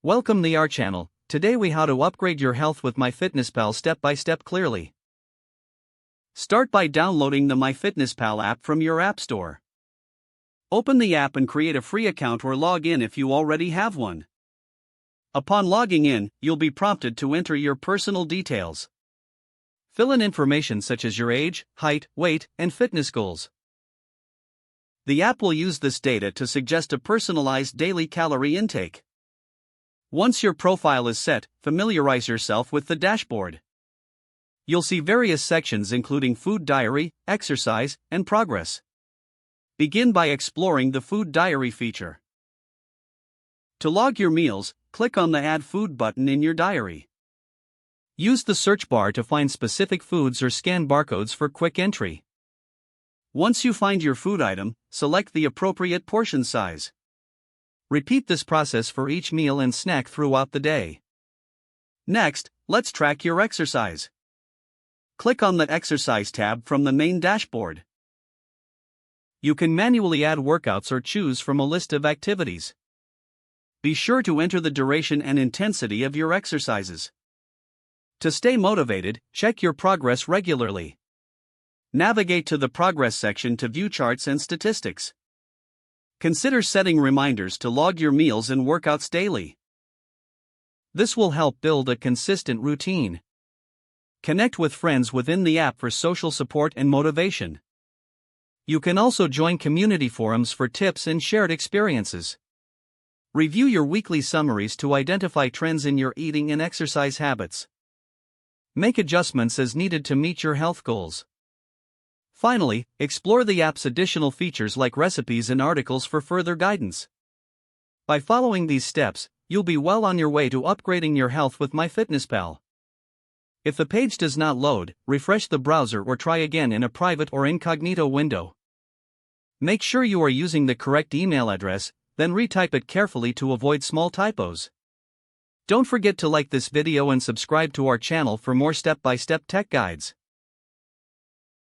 Welcome to our channel. Today we how to upgrade your health with MyFitnessPal step by step clearly. Start by downloading the MyFitnessPal app from your app store. Open the app and create a free account or log in if you already have one. Upon logging in, you'll be prompted to enter your personal details. Fill in information such as your age, height, weight, and fitness goals. The app will use this data to suggest a personalized daily calorie intake. Once your profile is set, familiarize yourself with the dashboard. You'll see various sections including food diary, exercise, and progress. Begin by exploring the food diary feature. To log your meals, click on the Add Food button in your diary. Use the search bar to find specific foods or scan barcodes for quick entry. Once you find your food item, select the appropriate portion size. Repeat this process for each meal and snack throughout the day. Next, let's track your exercise. Click on the Exercise tab from the main dashboard. You can manually add workouts or choose from a list of activities. Be sure to enter the duration and intensity of your exercises. To stay motivated, check your progress regularly. Navigate to the Progress section to view charts and statistics. Consider setting reminders to log your meals and workouts daily. This will help build a consistent routine. Connect with friends within the app for social support and motivation. You can also join community forums for tips and shared experiences. Review your weekly summaries to identify trends in your eating and exercise habits. Make adjustments as needed to meet your health goals. Finally, explore the app's additional features like recipes and articles for further guidance. By following these steps, you'll be well on your way to upgrading your health with MyFitnessPal. If the page does not load, refresh the browser or try again in a private or incognito window. Make sure you are using the correct email address, then retype it carefully to avoid small typos. Don't forget to like this video and subscribe to our channel for more step-by-step tech guides.